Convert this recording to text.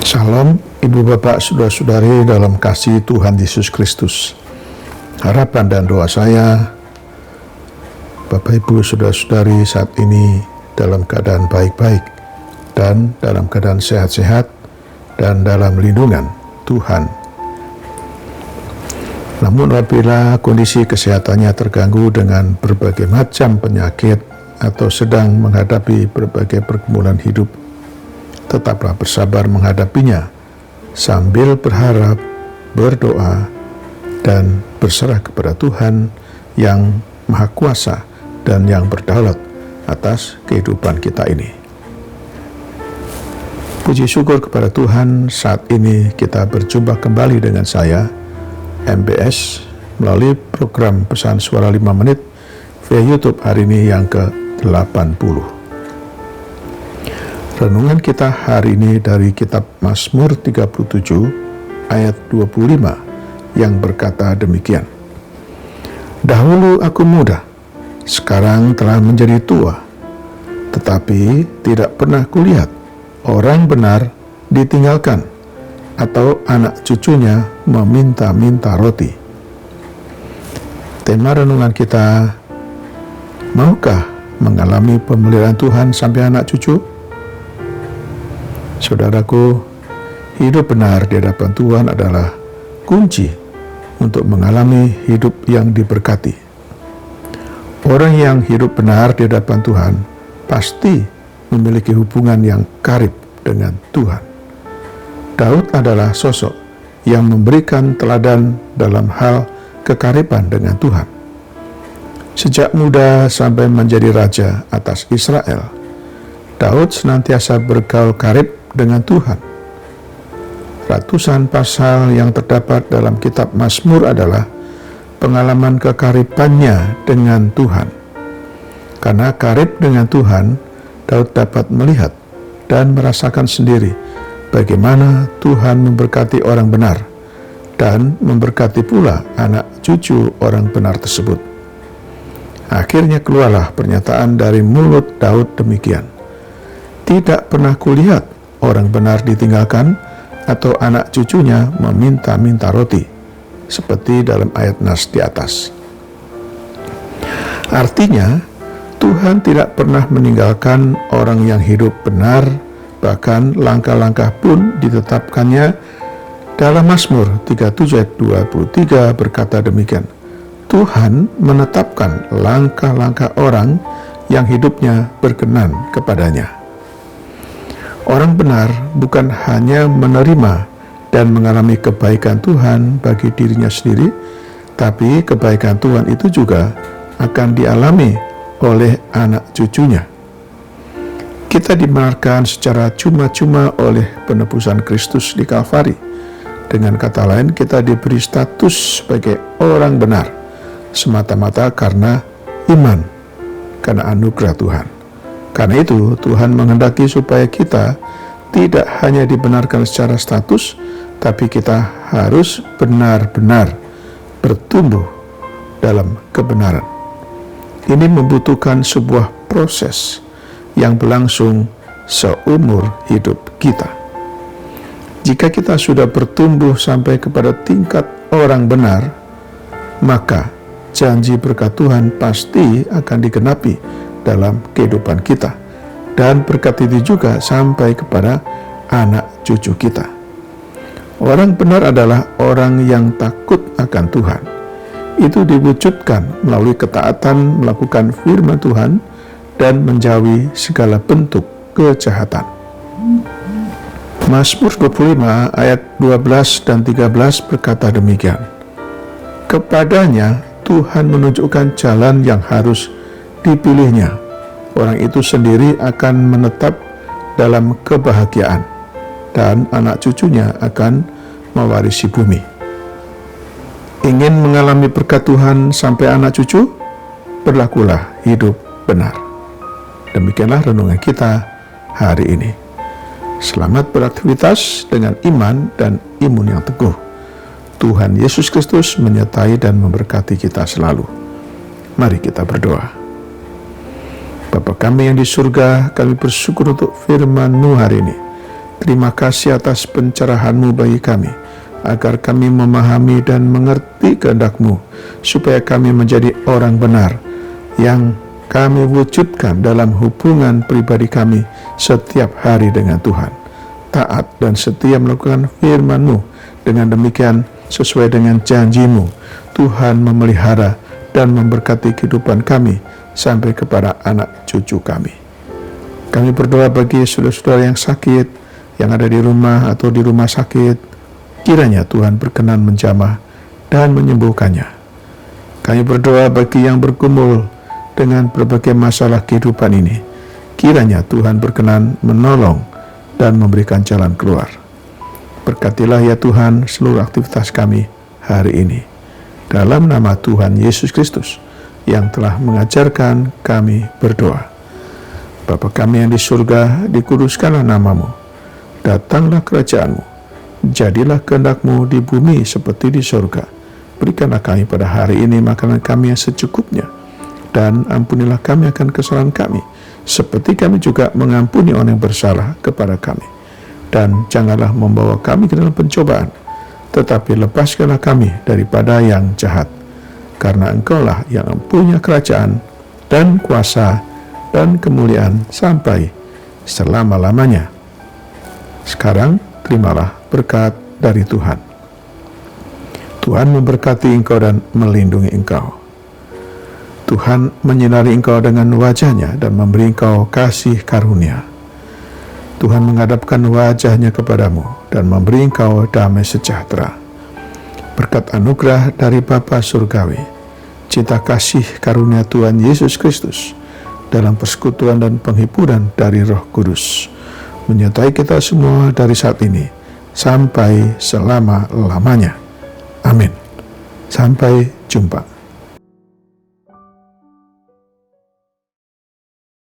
Salam Ibu Bapak Saudara-saudari dalam kasih Tuhan Yesus Kristus. Harapan dan doa saya, Bapak Ibu Saudara-saudari saat ini dalam keadaan baik-baik dan dalam keadaan sehat-sehat dan dalam lindungan Tuhan. Namun apabila kondisi kesehatannya terganggu dengan berbagai macam penyakit atau sedang menghadapi berbagai pergumulan hidup, tetaplah bersabar menghadapinya sambil berharap, berdoa, dan berserah kepada Tuhan yang Maha Kuasa dan yang berdaulat atas kehidupan kita ini. Puji syukur kepada Tuhan, saat ini kita berjumpa kembali dengan saya, MBS, melalui program Pesan Suara 5 Menit via YouTube hari ini yang ke-80. Renungan kita hari ini dari kitab Mazmur 37 ayat 25 yang berkata demikian. Dahulu aku muda, sekarang telah menjadi tua, tetapi tidak pernah kulihat orang benar ditinggalkan atau anak cucunya meminta-minta roti. Tema renungan kita, maukah mengalami pemeliharaan Tuhan sampai anak cucu? Saudaraku, hidup benar di hadapan Tuhan adalah kunci untuk mengalami hidup yang diberkati. Orang yang hidup benar di hadapan Tuhan pasti memiliki hubungan yang karib dengan Tuhan. Daud adalah sosok yang memberikan teladan dalam hal kekariban dengan Tuhan. Sejak muda sampai menjadi raja atas Israel, Daud senantiasa bergaul karib dengan Tuhan. Ratusan pasal yang terdapat dalam kitab Mazmur adalah pengalaman kekaribannya dengan Tuhan. Karena karib dengan Tuhan, Daud dapat melihat dan merasakan sendiri bagaimana Tuhan memberkati orang benar dan memberkati pula anak cucu orang benar tersebut. Akhirnya keluarlah pernyataan dari mulut Daud demikian. Tidak pernah kulihat orang benar ditinggalkan atau anak cucunya meminta-minta roti, seperti dalam ayat nas di atas. Artinya, Tuhan tidak pernah meninggalkan orang yang hidup benar, bahkan langkah-langkah pun ditetapkannya. Dalam Mazmur 37 ayat 23 berkata demikian, Tuhan menetapkan langkah-langkah orang yang hidupnya berkenan kepadanya. Orang benar bukan hanya menerima dan mengalami kebaikan Tuhan bagi dirinya sendiri, tapi kebaikan Tuhan itu juga akan dialami oleh anak cucunya. Kita dibenarkan secara cuma-cuma oleh penebusan Kristus di Kalvari. Dengan kata lain, kita diberi status sebagai orang benar semata-mata karena iman, karena anugerah Tuhan. Karena itu, Tuhan menghendaki supaya kita tidak hanya dibenarkan secara status, tapi kita harus benar-benar bertumbuh dalam kebenaran. Ini membutuhkan sebuah proses yang berlangsung seumur hidup kita. Jika kita sudah bertumbuh sampai kepada tingkat orang benar, maka janji berkat Tuhan pasti akan digenapi dalam kehidupan kita, dan berkat itu juga sampai kepada anak cucu kita. Orang benar adalah orang yang takut akan Tuhan. Itu diwujudkan melalui ketaatan melakukan firman Tuhan dan menjauhi segala bentuk kejahatan. Mazmur 25 ayat 12 dan 13 berkata demikian. Kepadanya Tuhan menunjukkan jalan yang harus dipilihnya. Orang itu sendiri akan menetap dalam kebahagiaan, dan anak cucunya akan mewarisi bumi. Ingin mengalami berkat Tuhan sampai anak cucu? Berlakulah hidup benar. Demikianlah renungan kita hari ini. Selamat beraktivitas dengan iman dan imun yang teguh. Tuhan Yesus Kristus menyertai dan memberkati kita selalu. Mari kita berdoa. Bapa kami yang di surga, kami bersyukur untuk firman-Mu hari ini. Terima kasih atas pencerahan-Mu bagi kami, agar kami memahami dan mengerti kehendak-Mu, supaya kami menjadi orang benar, yang kami wujudkan dalam hubungan pribadi kami setiap hari dengan Tuhan. Taat dan setia melakukan firman-Mu. Dengan demikian, sesuai dengan janji-Mu, Tuhan memelihara dan memberkati kehidupan kami sampai kepada anak cucu kami. Kami berdoa bagi saudara-saudara yang sakit, yang ada di rumah atau di rumah sakit. Kiranya Tuhan berkenan menjamah dan menyembuhkannya. Kami berdoa bagi yang bergumul dengan berbagai masalah kehidupan ini. Kiranya Tuhan berkenan menolong dan memberikan jalan keluar. Berkatilah ya Tuhan seluruh aktivitas kami hari ini. Dalam nama Tuhan Yesus Kristus yang telah mengajarkan kami berdoa. Bapa kami yang di surga, dikuduskanlah nama-Mu. Datanglah kerajaan-Mu. Jadilah kehendak-Mu di bumi seperti di surga. Berikanlah kami pada hari ini makanan kami yang secukupnya. Dan ampunilah kami akan kesalahan kami, seperti kami juga mengampuni orang yang bersalah kepada kami. Dan janganlah membawa kami ke dalam pencobaan, tetapi lepaskanlah kami daripada yang jahat. Karena Engkaulah yang mempunyai kerajaan dan kuasa dan kemuliaan sampai selama-lamanya. Sekarang terimalah berkat dari Tuhan. Tuhan memberkati engkau dan melindungi engkau. Tuhan menyinari engkau dengan wajah-Nya dan memberi engkau kasih karunia. Tuhan menghadapkan wajah-Nya kepadamu dan memberi engkau damai sejahtera. Berkat anugerah dari Bapa Surgawi, cinta kasih karunia Tuhan Yesus Kristus, dalam persekutuan dan penghiburan dari Roh Kudus, menyertai kita semua dari saat ini sampai selama-lamanya. Amin. Sampai jumpa.